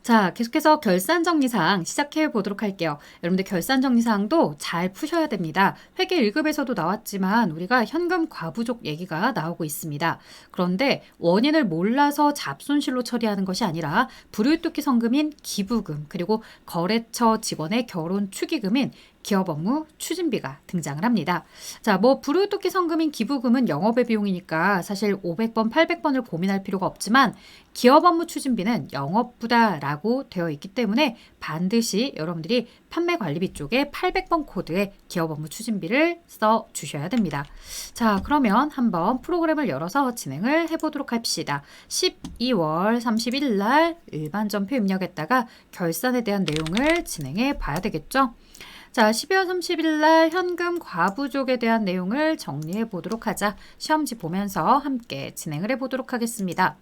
자, 계속해서 결산정리사항 시작해 보도록 할게요. 여러분들 결산정리사항도 잘 푸셔야 됩니다. 회계 1급에서도 나왔지만 우리가 현금 과부족 얘기가 나오고 있습니다. 그런데 원인을 몰라서 잡손실로 처리하는 것이 아니라 불우유토기 성금인 기부금, 그리고 거래처 직원의 결혼 축의금인 기업 업무 추진비가 등장을 합니다. 자, 불우유토기 성금인 기부금은 영업의 비용이니까 사실 500번, 800번을 고민할 필요가 없지만 기업 업무 추진비는 영업부다라고 되어 있기 때문에 반드시 여러분들이 판매관리비 쪽에 800번 코드에 기업 업무 추진비를 써 주셔야 됩니다. 자, 그러면 한번 프로그램을 열어서 진행을 해보도록 합시다. 12월 31일 날 일반 전표 입력했다가 결산에 대한 내용을 진행해 봐야 되겠죠. 자, 12월 30일 날 현금 과부족에 대한 내용을 정리해 보도록 하자. 시험지 보면서 함께 진행을 해 보도록 하겠습니다.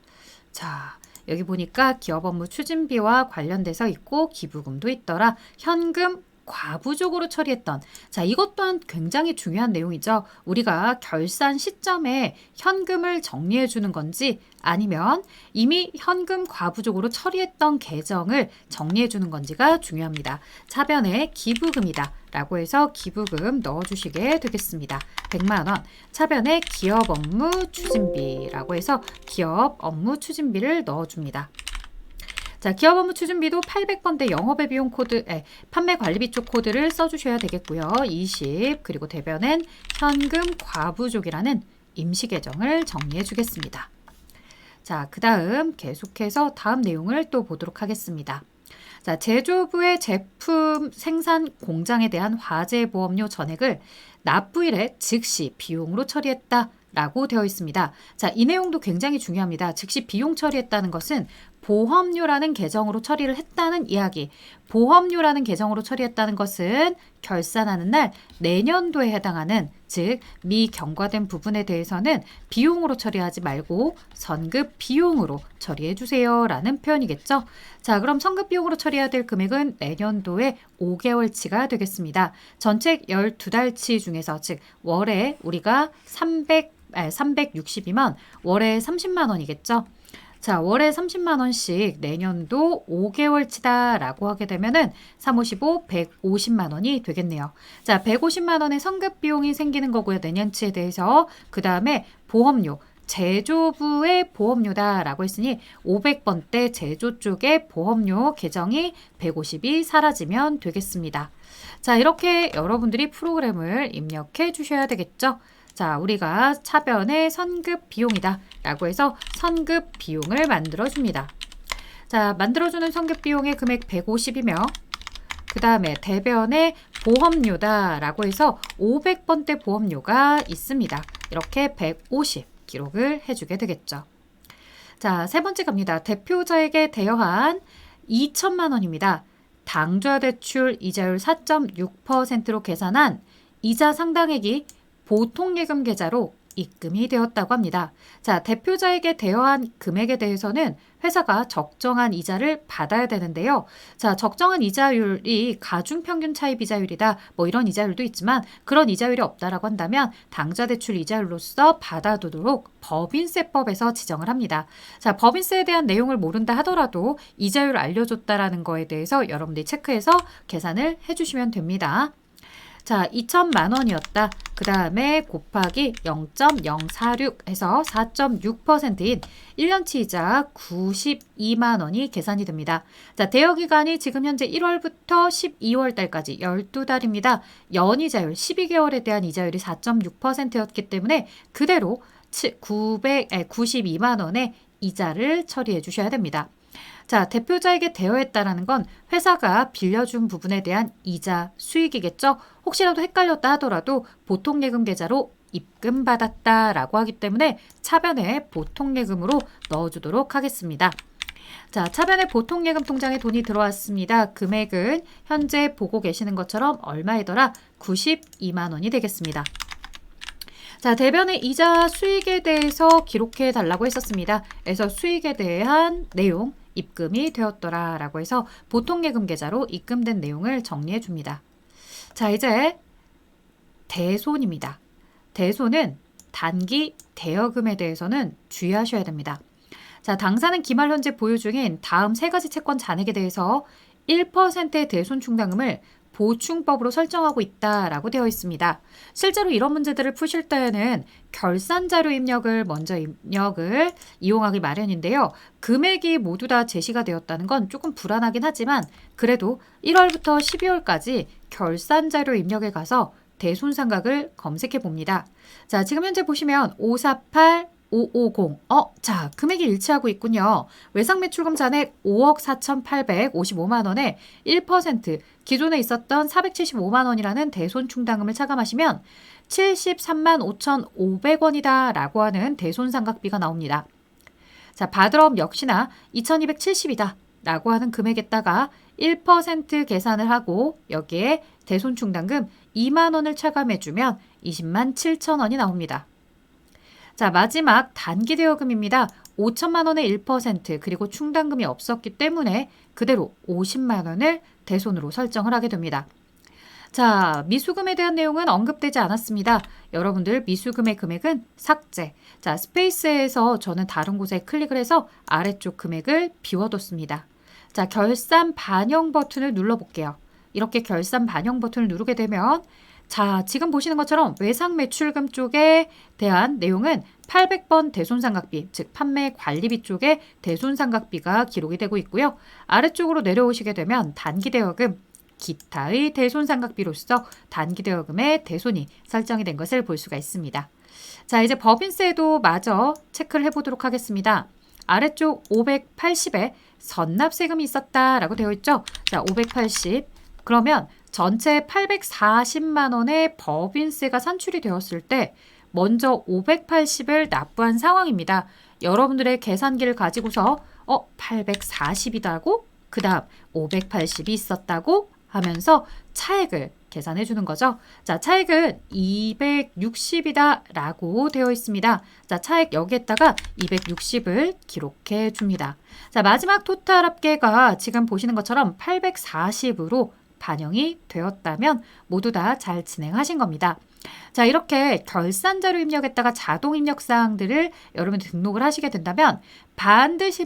자, 여기 보니까 기업 업무 추진비와 관련돼서 있고 기부금도 있더라. 현금 과부족으로 처리했던, 자, 이것 또한 굉장히 중요한 내용이죠. 우리가 결산 시점에 현금을 정리해 주는 건지 아니면 이미 현금 과부족으로 처리했던 계정을 정리해 주는 건지가 중요합니다. 차변에 기부금이다 라고 해서 기부금 넣어주시게 되겠습니다. 100만 원. 차변에 기업 업무 추진비라고 해서 기업 업무 추진비를 넣어줍니다. 자, 기업 업무 추진비도 800번대 영업의 비용 코드, 판매 관리비 쪽 코드를 써주셔야 되겠고요. 20, 그리고 대변엔 현금 과부족이라는 임시 계정을 정리해 주겠습니다. 자, 그 다음 계속해서 다음 내용을 또 보도록 하겠습니다. 자, 제조부의 제품 생산 공장에 대한 화재 보험료 전액을 납부일에 즉시 비용으로 처리했다 라고 되어 있습니다. 자, 이 내용도 굉장히 중요합니다. 즉시 비용 처리했다는 것은 보험료라는 계정으로 처리를 했다는 이야기. 보험료라는 계정으로 처리했다는 것은 결산하는 날 내년도에 해당하는, 즉 미경과된 부분에 대해서는 비용으로 처리하지 말고 선급 비용으로 처리해 주세요 라는 표현이겠죠. 자, 그럼 선급 비용으로 처리해야 될 금액은 내년도에 5개월치가 되겠습니다. 전체 12달치 중에서, 즉 월에 우리가 360이면 월에 30만 원이겠죠. 자, 월에 30만 원씩 내년도 5개월치다 라고 하게 되면은 3, 5, 15, 150만 원이 되겠네요. 자, 150만 원의 선급 비용이 생기는 거고요. 내년치에 대해서. 그 다음에 보험료. 제조부의 보험료다 라고 했으니 500번대 제조 쪽의 보험료 계정이 150이 사라지면 되겠습니다. 자, 이렇게 여러분들이 프로그램을 입력해 주셔야 되겠죠. 자, 우리가 차변의 선급 비용이다 라고 해서 선급 비용을 만들어 줍니다. 자, 만들어주는 선급 비용의 금액 150이며 그 다음에 대변의 보험료다 라고 해서 500번대 보험료가 있습니다. 이렇게 150 기록을 해주게 되겠죠. 자, 세 번째 갑니다. 대표자에게 대여한 2천만 원입니다. 당좌 대출 이자율 4.6%로 계산한 이자 상당액이 보통예금 계좌로 입금이 되었다고 합니다. 자, 대표자에게 대여한 금액에 대해서는 회사가 적정한 이자를 받아야 되는데요. 자, 적정한 이자율이 가중평균 차입 이자율이다. 이런 이자율도 있지만 그런 이자율이 없다라고 한다면 당좌대출 이자율로서 받아두도록 법인세법에서 지정을 합니다. 자, 법인세에 대한 내용을 모른다 하더라도 이자율을 알려줬다라는 거에 대해서 여러분들이 체크해서 계산을 해주시면 됩니다. 자, 2천만 원이었다. 그 다음에 곱하기 0.046 해서 4.6%인 1년치 이자 92만 원이 계산이 됩니다. 자, 대여기간이 지금 현재 1월부터 12월 달까지 12달입니다. 연이자율 12개월에 대한 이자율이 4.6%였기 때문에 그대로 92만 원의 이자를 처리해 주셔야 됩니다. 자, 대표자에게 대여했다라는 건 회사가 빌려준 부분에 대한 이자 수익이겠죠. 혹시라도 헷갈렸다 하더라도 보통예금 계좌로 입금받았다라고 하기 때문에 차변에 보통예금으로 넣어주도록 하겠습니다. 자, 차변에 보통예금 통장에 돈이 들어왔습니다. 금액은 현재 보고 계시는 것처럼 얼마이더라? 92만 원이 되겠습니다. 자, 대변의 이자 수익에 대해서 기록해 달라고 했었습니다. 그래서 수익에 대한 내용 입금이 되었더라 라고 해서 보통예금 계좌로 입금된 내용을 정리해 줍니다. 자, 이제 대손입니다. 대손은 단기 대여금에 대해서는 주의하셔야 됩니다. 자, 당사는 기말 현재 보유 중인 다음 세 가지 채권 잔액에 대해서 1%의 대손 충당금을 보충법으로 설정하고 있다라고 되어 있습니다. 실제로 이런 문제들을 푸실 때에는 결산 자료 입력을 먼저 입력을 이용하기 마련인데요. 금액이 모두 다 제시가 되었다는 건 조금 불안하긴 하지만 그래도 1월부터 12월까지 결산 자료 입력에 가서 대손상각을 검색해 봅니다. 자, 지금 현재 보시면 548 550. 자, 금액이 일치하고 있군요. 외상 매출금 잔액 5억 4,855만 원에 1% 기존에 있었던 475만 원이라는 대손 충당금을 차감하시면 73만 5,500원이다 라고 하는 대손 상각비가 나옵니다. 자, 바드업 역시나 2,270이다 라고 하는 금액에다가 1% 계산을 하고 여기에 대손 충당금 2만 원을 차감해주면 20만 7천 원이 나옵니다. 자, 마지막 단기 대여금입니다. 5천만 원의 1% 그리고 충당금이 없었기 때문에 그대로 50만 원을 대손으로 설정을 하게 됩니다. 자, 미수금에 대한 내용은 언급되지 않았습니다. 여러분들 미수금의 금액은 삭제. 자, 스페이스에서 저는 다른 곳에 클릭을 해서 아래쪽 금액을 비워뒀습니다. 자, 결산 반영 버튼을 눌러볼게요. 이렇게 결산 반영 버튼을 누르게 되면 자, 지금 보시는 것처럼 외상 매출금 쪽에 대한 내용은 800번 대손상각비, 즉 판매 관리비 쪽에 대손상각비가 기록이 되고 있고요. 아래쪽으로 내려오시게 되면 단기대여금, 기타의 대손상각비로서 단기대여금의 대손이 설정이 된 것을 볼 수가 있습니다. 자, 이제 법인세도 마저 체크를 해보도록 하겠습니다. 아래쪽 580에 선납세금이 있었다라고 되어 있죠. 자, 580. 그러면 전체 840만 원의 법인세가 산출이 되었을 때 먼저 580을 납부한 상황입니다. 여러분들의 계산기를 가지고서 840이다고 그 다음 580이 있었다고 하면서 차액을 계산해 주는 거죠. 자, 차액은 260이다 라고 되어 있습니다. 자, 차액 여기에다가 260을 기록해 줍니다. 자, 마지막 토탈 합계가 지금 보시는 것처럼 840으로 반영이 되었다면 모두 다 잘 진행하신 겁니다. 자, 이렇게 결산 자료 입력에다가 자동 입력 사항들을 여러분들 등록을 하시게 된다면 반드시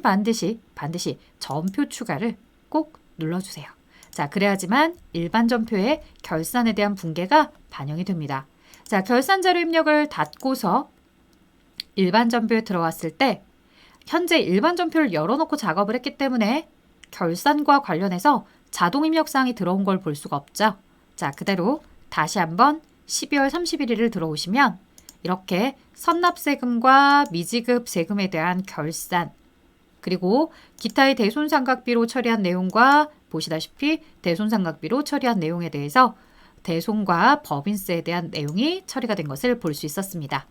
전표 추가를 꼭 눌러주세요. 자, 그래야지만 일반 전표에 결산에 대한 붕괴가 반영이 됩니다. 자, 결산 자료 입력을 닫고서 일반 전표에 들어왔을 때 현재 일반 전표를 열어놓고 작업을 했기 때문에 결산과 관련해서 자동 입력사항이 들어온 걸 볼 수가 없죠. 자, 그대로 다시 한번 12월 31일을 들어오시면 이렇게 선납세금과 미지급 세금에 대한 결산 그리고 기타의 대손상각비로 처리한 내용과 보시다시피 대손상각비로 처리한 내용에 대해서 대손과 법인세에 대한 내용이 처리가 된 것을 볼 수 있었습니다.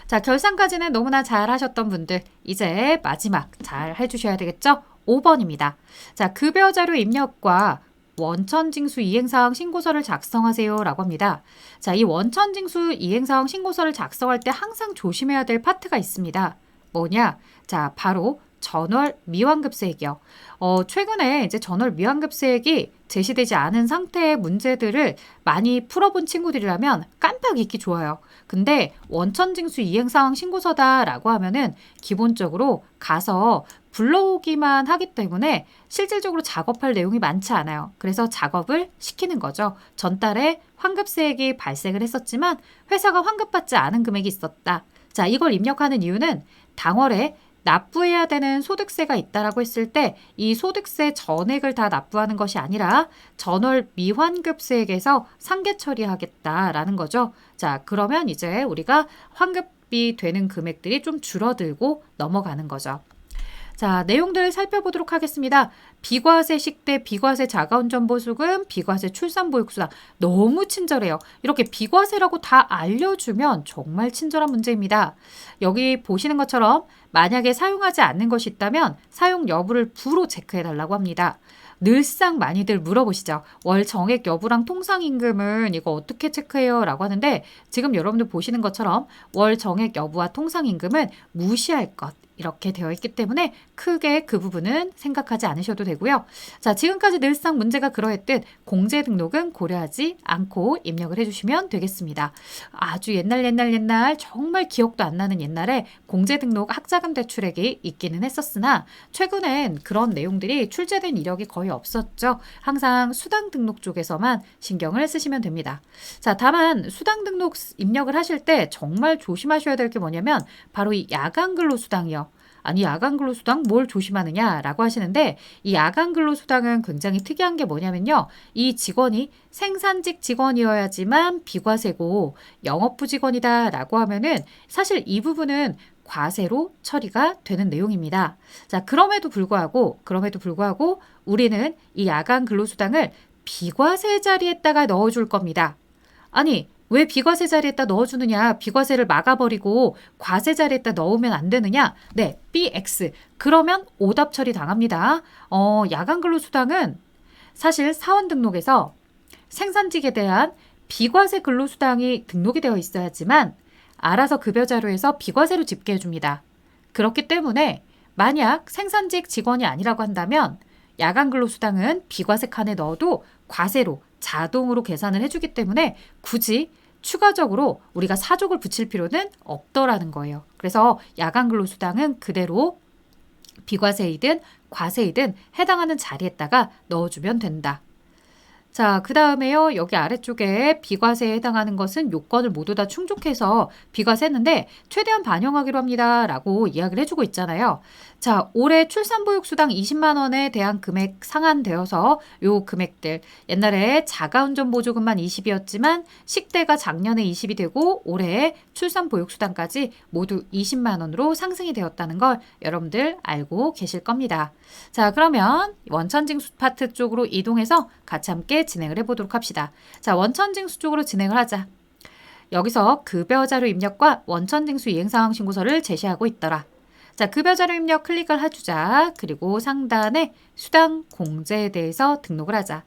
자, 결산까지는 너무나 잘 하셨던 분들 이제 마지막 잘 해주셔야 되겠죠? 5번입니다. 자, 급여자료 입력과 원천징수 이행사항 신고서를 작성하세요 라고 합니다. 자, 이 원천징수 이행사항 신고서를 작성할 때 항상 조심해야 될 파트가 있습니다. 뭐냐? 자, 바로 전월 미환급세액이요. 최근에 이제 전월 미환급세액이 제시되지 않은 상태의 문제들을 많이 풀어본 친구들이라면 깜빡 잊기 좋아요. 근데 원천징수 이행사항 신고서다라고 하면은 기본적으로 가서 불러오기만 하기 때문에 실질적으로 작업할 내용이 많지 않아요. 그래서 작업을 시키는 거죠. 전달에 환급세액이 발생을 했었지만 회사가 환급받지 않은 금액이 있었다. 자, 이걸 입력하는 이유는 당월에 납부해야 되는 소득세가 있다라고 했을 때 이 소득세 전액을 다 납부하는 것이 아니라 전월 미환급세액에서 상계 처리하겠다라는 거죠. 자, 그러면 이제 우리가 환급이 되는 금액들이 좀 줄어들고 넘어가는 거죠. 자, 내용들을 살펴보도록 하겠습니다. 비과세 식대, 비과세 자가운전보수금, 비과세 출산보육수당. 너무 친절해요. 이렇게 비과세라고 다 알려주면 정말 친절한 문제입니다. 여기 보시는 것처럼 만약에 사용하지 않는 것이 있다면 사용 여부를 부로 체크해달라고 합니다. 늘상 많이들 물어보시죠. 월 정액 여부랑 통상임금은 이거 어떻게 체크해요? 라고 하는데 지금 여러분들 보시는 것처럼 월 정액 여부와 통상임금은 무시할 것. 이렇게 되어 있기 때문에 크게 그 부분은 생각하지 않으셔도 되고요. 자, 지금까지 늘상 문제가 그러했듯 공제 등록은 고려하지 않고 입력을 해주시면 되겠습니다. 아주 옛날 정말 기억도 안 나는 옛날에 공제 등록 학자금 대출액이 있기는 했었으나 최근엔 그런 내용들이 출제된 이력이 거의 없었죠. 항상 수당 등록 쪽에서만 신경을 쓰시면 됩니다. 자, 다만 수당 등록 입력을 하실 때 정말 조심하셔야 될 게 뭐냐면 바로 이 야간 근로수당이요. 아니 야간 근로수당 뭘 조심하느냐라고 하시는데 이 야간 근로수당은 굉장히 특이한 게 뭐냐면요. 이 직원이 생산직 직원이어야지만 비과세고 영업부 직원이다라고 하면은 사실 이 부분은 과세로 처리가 되는 내용입니다. 자, 그럼에도 불구하고 우리는 이 야간 근로수당을 비과세 자리에다가 넣어줄 겁니다. 아니 왜 비과세 자리에다 넣어주느냐? 비과세를 막아버리고 과세 자리에다 넣으면 안 되느냐? 네, BX. 그러면 오답 처리 당합니다. 야간 근로수당은 사실 사원 등록에서 생산직에 대한 비과세 근로수당이 등록이 되어 있어야지만 알아서 급여 자료에서 비과세로 집계해 줍니다. 그렇기 때문에 만약 생산직 직원이 아니라고 한다면 야간 근로수당은 비과세 칸에 넣어도 과세로 자동으로 계산을 해주기 때문에 굳이 추가적으로 우리가 사족을 붙일 필요는 없더라는 거예요. 그래서 야간 근로수당은 그대로 비과세이든 과세이든 해당하는 자리에다가 넣어주면 된다. 자, 그 다음에요. 여기 아래쪽에 비과세에 해당하는 것은 요건을 모두 다 충족해서 비과세했는데 최대한 반영하기로 합니다. 라고 이야기를 해주고 있잖아요. 자, 올해 출산보육수당 20만 원에 대한 금액 상한되어서 요 금액들 옛날에 자가운전 보조금만 20이었지만 식대가 작년에 20이 되고 올해 출산보육수당까지 모두 20만 원으로 상승이 되었다는 걸 여러분들 알고 계실 겁니다. 자, 그러면 원천징수 파트 쪽으로 이동해서 같이 함께 진행을 해보도록 합시다. 자, 원천징수 쪽으로 진행을 하자. 여기서 급여자료 입력과 원천징수 이행상황 신고서를 제시하고 있더라. 자, 급여자료 입력 클릭을 해주자. 그리고 상단에 수당 공제에 대해서 등록을 하자.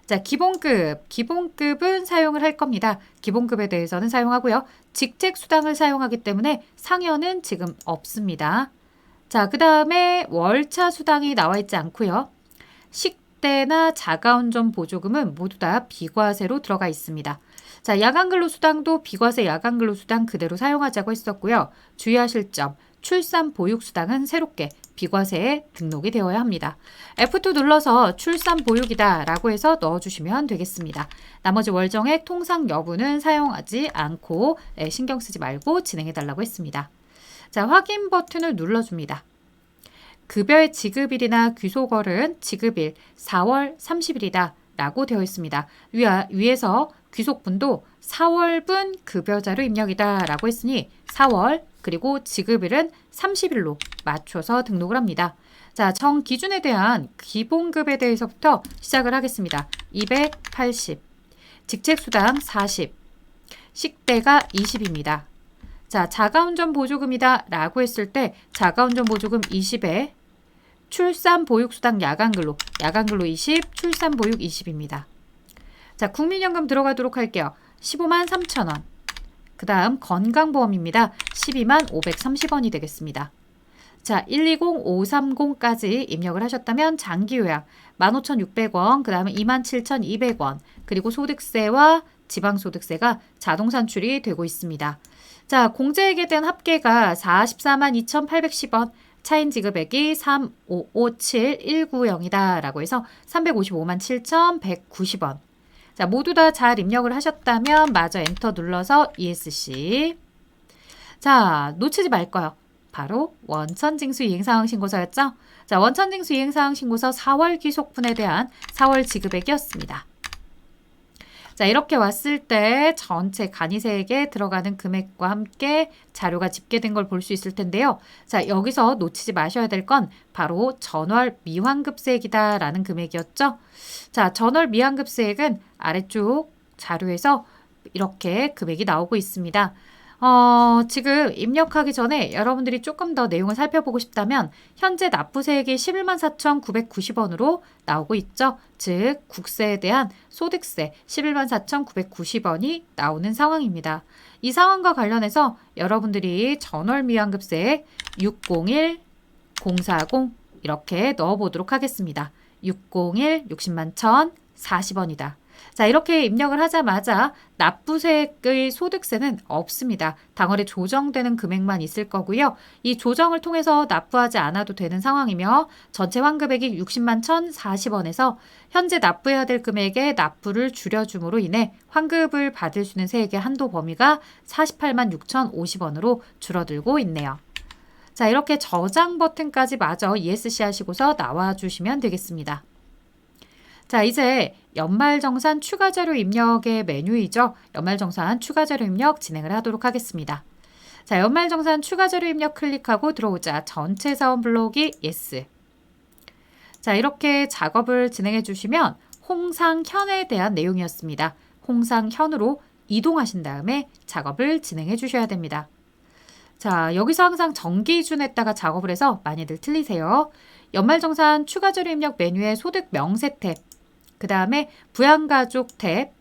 자, 기본급은 사용을 할 겁니다. 기본급에 대해서는 사용하고요. 직책수당을 사용하기 때문에 상여는 지금 없습니다. 자, 그 다음에 월차 수당이 나와 있지 않고요. 식대나 자가운전 보조금은 모두 다 비과세로 들어가 있습니다. 자, 야간근로수당도 비과세 야간근로수당 그대로 사용하자고 했었고요. 주의하실 점, 출산보육수당은 새롭게 비과세에 등록이 되어야 합니다. F2 눌러서 출산보육이다 라고 해서 넣어주시면 되겠습니다. 나머지 월정액 통상 여부는 사용하지 않고 신경 쓰지 말고 진행해달라고 했습니다. 자, 확인 버튼을 눌러줍니다. 급여의 지급일이나 귀속월은 지급일 4월 30일이다 라고 되어 있습니다. 위에서 귀속분도 4월분 급여자료 입력이다 라고 했으니 4월 그리고 지급일은 30일로 맞춰서 등록을 합니다. 자, 정 기준에 대한 기본급에 대해서부터 시작을 하겠습니다. 280, 직책수당 40, 식대가 20입니다. 자, 자가운전 보조금이다 라고 했을 때 자가운전 보조금 20에 출산보육수당 야간근로 20, 출산보육 20입니다. 자, 국민연금 들어가도록 할게요. 15만 3천 원. 그 다음 건강보험입니다. 12만 530원이 되겠습니다. 자, 120530까지 입력을 하셨다면 장기요양 15,600원, 그 다음에 27,200원, 그리고 소득세와 지방소득세가 자동 산출이 되고 있습니다. 자, 공제액에 대한 합계가 44만 2,810원, 차인 지급액이 3557190이다 라고 해서 355만 7,190원. 자, 모두 다 잘 입력을 하셨다면 마저 엔터 눌러서 ESC. 자, 놓치지 말 거요. 바로 원천징수 이행사항 신고서였죠. 자, 원천징수 이행사항 신고서 4월 귀속분에 대한 4월 지급액이었습니다. 자, 이렇게 왔을 때 전체 간이세액에 들어가는 금액과 함께 자료가 집계된 걸 볼 수 있을 텐데요. 자, 여기서 놓치지 마셔야 될 건 바로 전월 미환급세액이다라는 금액이었죠. 자, 전월 미환급세액은 아래쪽 자료에서 이렇게 금액이 나오고 있습니다. 지금 입력하기 전에 여러분들이 조금 더 내용을 살펴보고 싶다면 현재 납부세액이 11만 4,990원으로 나오고 있죠. 즉 국세에 대한 소득세 11만 4,990원이 나오는 상황입니다. 이 상황과 관련해서 여러분들이 전월미환급세액 601, 040 이렇게 넣어보도록 하겠습니다. 601, 60만 1,040원이다. 자, 이렇게 입력을 하자마자 납부세액의 소득세는 없습니다. 당월에 조정되는 금액만 있을 거고요. 이 조정을 통해서 납부하지 않아도 되는 상황이며 전체 환급액이 60만 1,040원에서 현재 납부해야 될 금액의 납부를 줄여줌으로 인해 환급을 받을 수 있는 세액의 한도 범위가 48만 6,050원으로 줄어들고 있네요. 자, 이렇게 저장 버튼까지 마저 ESC 하시고서 나와주시면 되겠습니다. 자, 이제 연말정산 추가자료 입력의 메뉴이죠. 연말정산 추가자료 입력 진행을 하도록 하겠습니다. 자, 연말정산 추가자료 입력 클릭하고 들어오자 전체 사원 블록이 yes. 자, 이렇게 작업을 진행해 주시면 홍상현에 대한 내용이었습니다. 홍상현으로 이동하신 다음에 작업을 진행해 주셔야 됩니다. 자, 여기서 항상 정기준에다가 작업을 해서 많이들 틀리세요. 연말정산 추가자료 입력 메뉴의 소득 명세 탭, 그 다음에 부양가족 탭,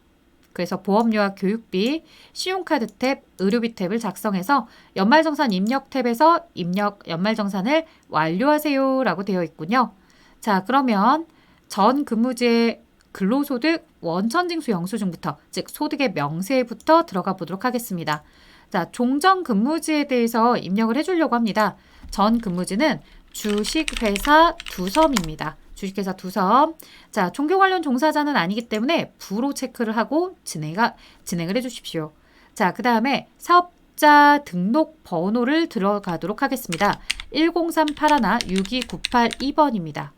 그래서 보험료와 교육비, 신용카드 탭, 의료비 탭을 작성해서 연말정산 입력 탭에서 입력 연말정산을 완료하세요 라고 되어 있군요. 자, 그러면 전 근무지의 근로소득 원천징수 영수증부터, 즉 소득의 명세부터 들어가 보도록 하겠습니다. 자, 종전 근무지에 대해서 입력을 해주려고 합니다. 전 근무지는 주식회사 두섬입니다. 주식회사 두섬. 자, 종교 관련 종사자는 아니기 때문에 부로 체크를 하고 진행을 해주십시오. 자, 그 다음에 사업자 등록 번호를 들어가도록 하겠습니다. 10381-62982번입니다.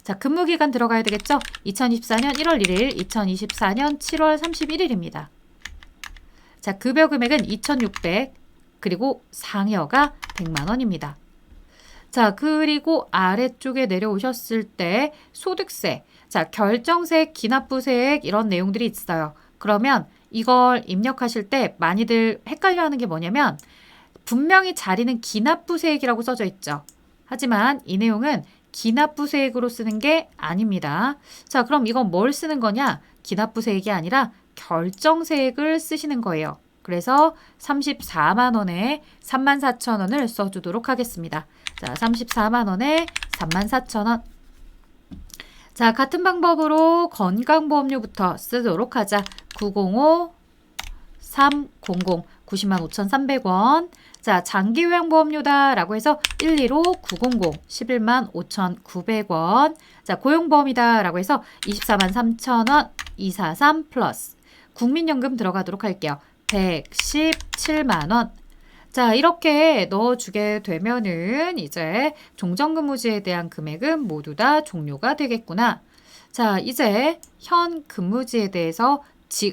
자, 근무기간 들어가야 되겠죠? 2024년 1월 1일, 2024년 7월 31일입니다. 자, 급여 금액은 2,600, 그리고 상여가 100만 원입니다. 자, 그리고 아래쪽에 내려오셨을 때 소득세, 자, 결정세액, 기납부세액 이런 내용들이 있어요. 그러면 이걸 입력하실 때 많이들 헷갈려하는 게 뭐냐면 분명히 자리는 기납부세액이라고 써져 있죠. 하지만 이 내용은 기납부세액으로 쓰는 게 아닙니다. 자, 그럼 이건 뭘 쓰는 거냐? 기납부세액이 아니라 결정세액을 쓰시는 거예요. 그래서 34만 원에 34,000원을 써주도록 하겠습니다. 자, 34만 원에 34,000원. 자, 같은 방법으로 건강보험료부터 쓰도록 하자. 905-300 90만 5,300원. 자, 장기요양보험료다 라고 해서 115-900 11만 5,900원. 자, 고용보험이다 라고 해서 24만 3,000원 243 플러스. 국민연금 들어가도록 할게요. 117만 원. 자, 이렇게 넣어주게 되면은 이제 종전근무지에 대한 금액은 모두 다 종료가 되겠구나. 자, 이제 현 근무지에 대해서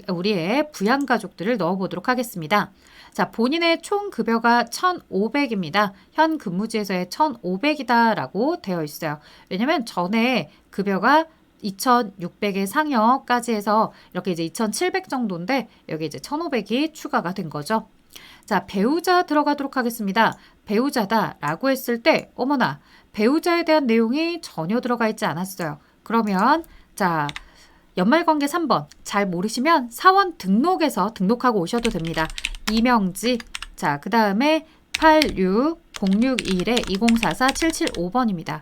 우리의 부양가족들을 넣어보도록 하겠습니다. 자, 본인의 총 급여가 1,500입니다. 현 근무지에서의 1,500이다 라고 되어 있어요. 왜냐면 전에 급여가 2,600의 상여까지 해서 이렇게 이제 2,700 정도인데 여기 이제 1,500이 추가가 된 거죠. 자, 배우자 들어가도록 하겠습니다. 배우자다 라고 했을 때 어머나 배우자에 대한 내용이 전혀 들어가 있지 않았어요. 그러면 자, 연말관계 3번 잘 모르시면 사원 등록에서 등록하고 오셔도 됩니다. 이명지. 자, 그 다음에 86-061-2044-775번입니다.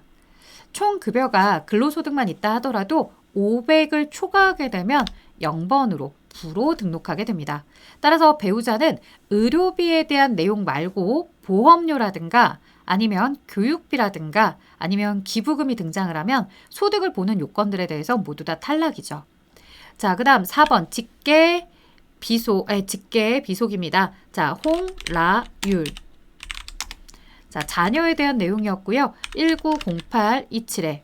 총 급여가 근로소득만 있다 하더라도 500을 초과하게 되면 0번으로 부로 등록하게 됩니다. 따라서 배우자는 의료비에 대한 내용 말고 보험료라든가 아니면 교육비라든가 아니면 기부금이 등장을 하면 소득을 보는 요건들에 대해서 모두 다 탈락이죠. 자, 그 다음 4번 직계 비속입니다. 자, 홍라율. 자, 자녀에 대한 내용이었고요. 190827에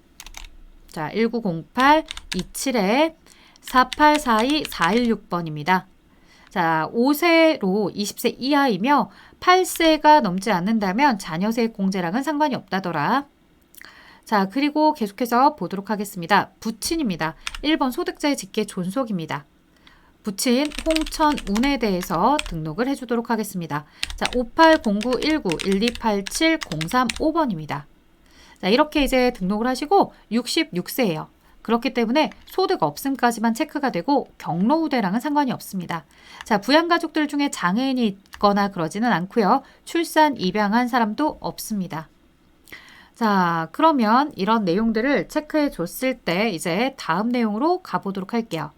자, 190827에 4842416번입니다. 자, 5세로 20세 이하이며 8세가 넘지 않는다면 자녀세액 공제랑은 상관이 없다더라. 자, 그리고 계속해서 보도록 하겠습니다. 부친입니다. 1번 소득자의 직계 존속입니다. 부친 홍천운에 대해서 등록을 해주도록 하겠습니다. 자, 5809-1287-035번입니다. 자, 이렇게 이제 등록을 하시고 66세예요. 그렇기 때문에 소득 없음까지만 체크가 되고 경로 우대랑은 상관이 없습니다. 자, 부양가족들 중에 장애인이 있거나 그러지는 않고요. 출산, 입양한 사람도 없습니다. 자, 그러면 이런 내용들을 체크해 줬을 때 이제 다음 내용으로 가보도록 할게요.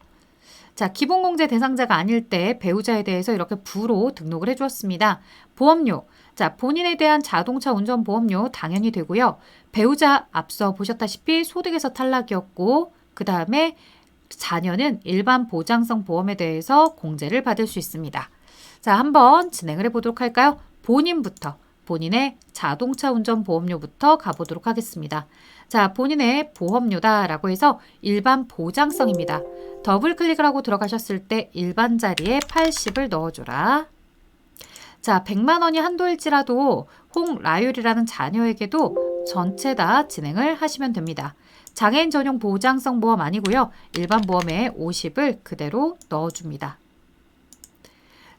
자, 기본공제 대상자가 아닐 때 배우자에 대해서 이렇게 부로 등록을 해주었습니다. 보험료. 자, 본인에 대한 자동차 운전 보험료 당연히 되고요. 배우자 앞서 보셨다시피 소득에서 탈락이었고 그 다음에 자녀는 일반 보장성 보험에 대해서 공제를 받을 수 있습니다. 자, 한번 진행을 해보도록 할까요? 본인부터. 본인의 자동차 운전 보험료부터 가보도록 하겠습니다. 자, 본인의 보험료다라고 해서 일반 보장성입니다. 더블 클릭을 하고 들어가셨을 때 일반 자리에 80을 넣어줘라. 자, 100만 원이 한도일지라도 홍라율이라는 자녀에게도 전체 다 진행을 하시면 됩니다. 장애인 전용 보장성 보험 아니고요. 일반 보험에 50을 그대로 넣어줍니다.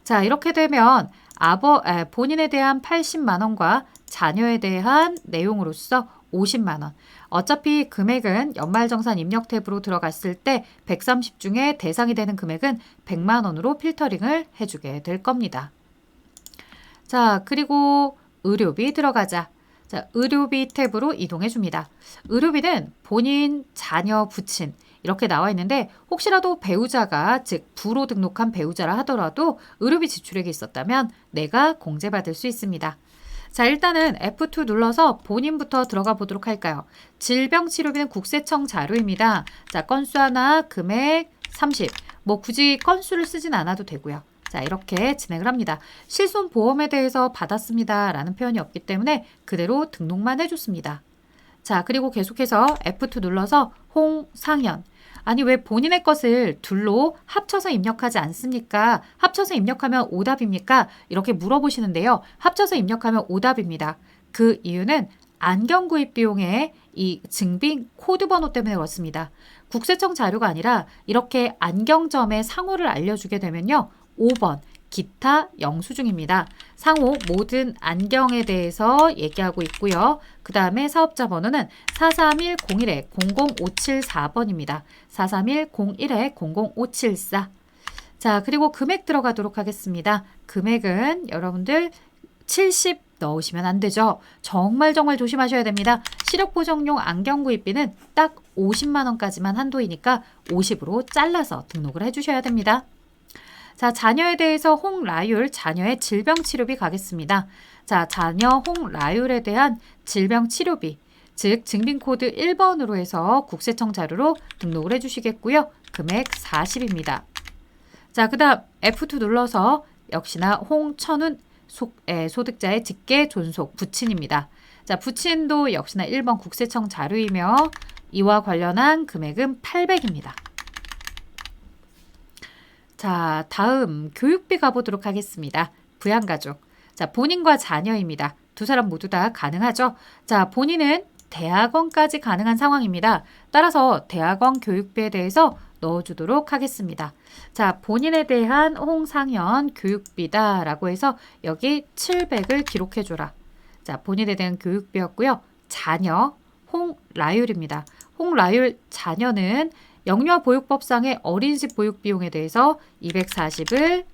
자, 이렇게 되면 본인에 대한 80만 원과 자녀에 대한 내용으로서 50만 원. 어차피 금액은 연말정산 입력 탭으로 들어갔을 때 130 중에 대상이 되는 금액은 100만 원으로 필터링을 해주게 될 겁니다. 자, 그리고 의료비 들어가자. 자, 의료비 탭으로 이동해 줍니다. 의료비는 본인, 자녀, 부친 이렇게 나와 있는데 혹시라도 배우자가 즉 부로 등록한 배우자라 하더라도 의료비 지출액이 있었다면 내가 공제받을 수 있습니다. 자, 일단은 F2 눌러서 본인부터 들어가 보도록 할까요? 질병치료비는 국세청 자료입니다. 자, 건수 하나, 금액 30. 뭐 굳이 건수를 쓰진 않아도 되고요. 자, 이렇게 진행을 합니다. 실손보험에 대해서 받았습니다 라는 표현이 없기 때문에 그대로 등록만 해줬습니다. 자, 그리고 계속해서 F2 눌러서 홍상현. 아니, 왜 본인의 것을 둘로 합쳐서 입력하지 않습니까? 합쳐서 입력하면 오답입니까? 이렇게 물어보시는데요. 합쳐서 입력하면 오답입니다. 그 이유는 안경 구입 비용의 이 증빙 코드 번호 때문에 그렇습니다. 국세청 자료가 아니라 이렇게 안경점의 상호를 알려주게 되면요. 5번 기타 영수증입니다. 상호 모든 안경에 대해서 얘기하고 있고요. 그 다음에 사업자 번호는 43101-00574번입니다. 43101-00574. 자, 그리고 금액 들어가도록 하겠습니다. 금액은 여러분들 70 넣으시면 안 되죠. 정말 조심하셔야 됩니다. 시력보정용 안경 구입비는 딱 50만 원까지만 한도이니까 50으로 잘라서 등록을 해주셔야 됩니다. 자, 자녀에 대해서 홍라율, 자녀의 질병치료비 가겠습니다. 자, 자녀 홍라율에 대한 질병치료비, 즉 증빙코드 1번으로 해서 국세청 자료로 등록을 해주시겠고요. 금액 40입니다. 자, 그 다음 F2 눌러서 역시나 홍천운 소득자의 직계 존속 부친입니다. 자, 부친도 역시나 1번 국세청 자료이며 이와 관련한 금액은 800입니다. 자, 다음 교육비 가보도록 하겠습니다. 부양가족. 자, 본인과 자녀입니다. 두 사람 모두 다 가능하죠. 자, 본인은 대학원까지 가능한 상황입니다. 따라서 대학원 교육비에 대해서 넣어주도록 하겠습니다. 자, 본인에 대한 홍상현 교육비다 라고 해서 여기 700을 기록해줘라. 자, 본인에 대한 교육비였고요. 자녀 홍라율입니다. 홍라율 자녀는 영유아 보육법상의 어린이집 보육 비용에 대해서 240을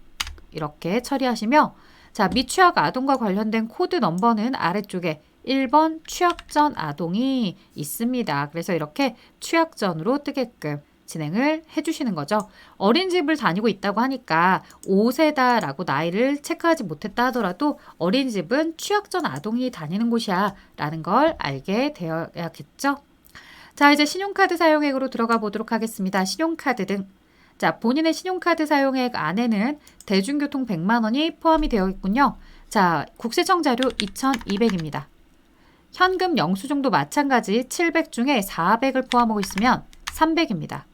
이렇게 처리하시며 자, 미취학 아동과 관련된 코드 넘버는 아래쪽에 1번 취학전 아동이 있습니다. 그래서 이렇게 취학전으로 뜨게끔 진행을 해주시는 거죠. 어린이집을 다니고 있다고 하니까 5세다라고 나이를 체크하지 못했다 하더라도 어린이집은 취학전 아동이 다니는 곳이야 라는 걸 알게 되어야겠죠. 자, 이제 신용카드 사용액으로 들어가 보도록 하겠습니다. 신용카드 등. 자, 본인의 신용카드 사용액 안에는 대중교통 100만 원이 포함이 되어 있군요. 자, 국세청 자료 2200입니다. 현금 영수증도 마찬가지 700 중에 400을 포함하고 있으면 300입니다.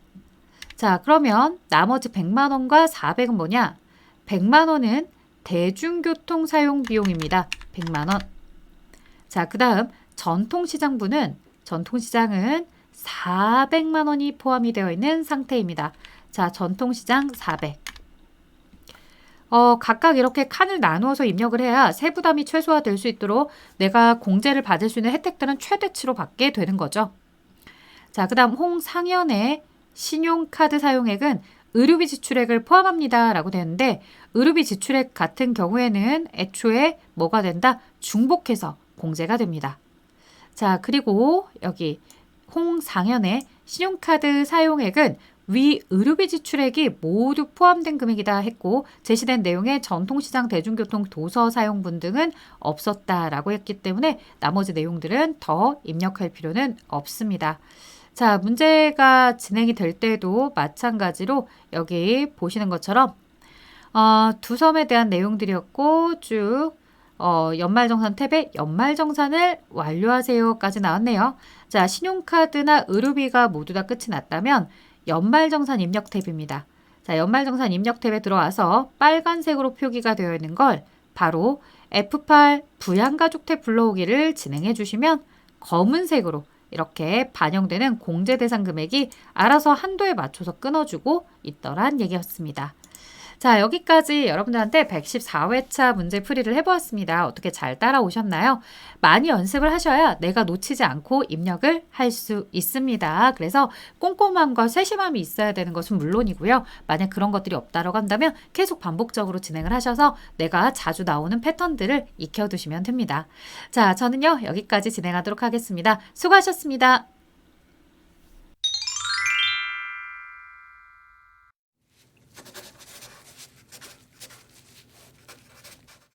자, 그러면 나머지 100만 원과 400은 뭐냐? 100만 원은 대중교통 사용 비용입니다. 100만 원. 자, 그 다음 전통시장은 400만 원이 포함이 되어 있는 상태입니다. 자, 전통시장 400. 각각 이렇게 칸을 나누어서 입력을 해야 세부담이 최소화될 수 있도록 내가 공제를 받을 수 있는 혜택들은 최대치로 받게 되는 거죠. 자, 그 다음 홍상현의 신용카드 사용액은 의료비 지출액을 포함합니다 라고 되는데 의료비 지출액 같은 경우에는 애초에 뭐가 된다? 중복해서 공제가 됩니다. 자, 그리고 여기 홍상현의 신용카드 사용액은 위 의료비 지출액이 모두 포함된 금액이다 했고 제시된 내용에 전통시장, 대중교통, 도서 사용분 등은 없었다라고 했기 때문에 나머지 내용들은 더 입력할 필요는 없습니다. 자, 문제가 진행이 될 때도 마찬가지로 여기 보시는 것처럼 두 섬에 대한 내용들이었고 쭉 연말정산 탭에 연말정산을 완료하세요까지 나왔네요. 자, 신용카드나 의료비가 모두 다 끝이 났다면 연말정산 입력 탭입니다. 자, 연말정산 입력 탭에 들어와서 빨간색으로 표기가 되어 있는 걸 바로 F8 부양가족 탭 불러오기를 진행해 주시면 검은색으로 이렇게 반영되는 공제 대상 금액이 알아서 한도에 맞춰서 끊어주고 있더란 얘기였습니다. 자, 여기까지 여러분들한테 114회차 문제 풀이를 해보았습니다. 어떻게 잘 따라오셨나요? 많이 연습을 하셔야 내가 놓치지 않고 입력을 할 수 있습니다. 그래서 꼼꼼함과 세심함이 있어야 되는 것은 물론이고요. 만약 그런 것들이 없다고 한다면 계속 반복적으로 진행을 하셔서 내가 자주 나오는 패턴들을 익혀두시면 됩니다. 자, 저는요, 여기까지 진행하도록 하겠습니다. 수고하셨습니다.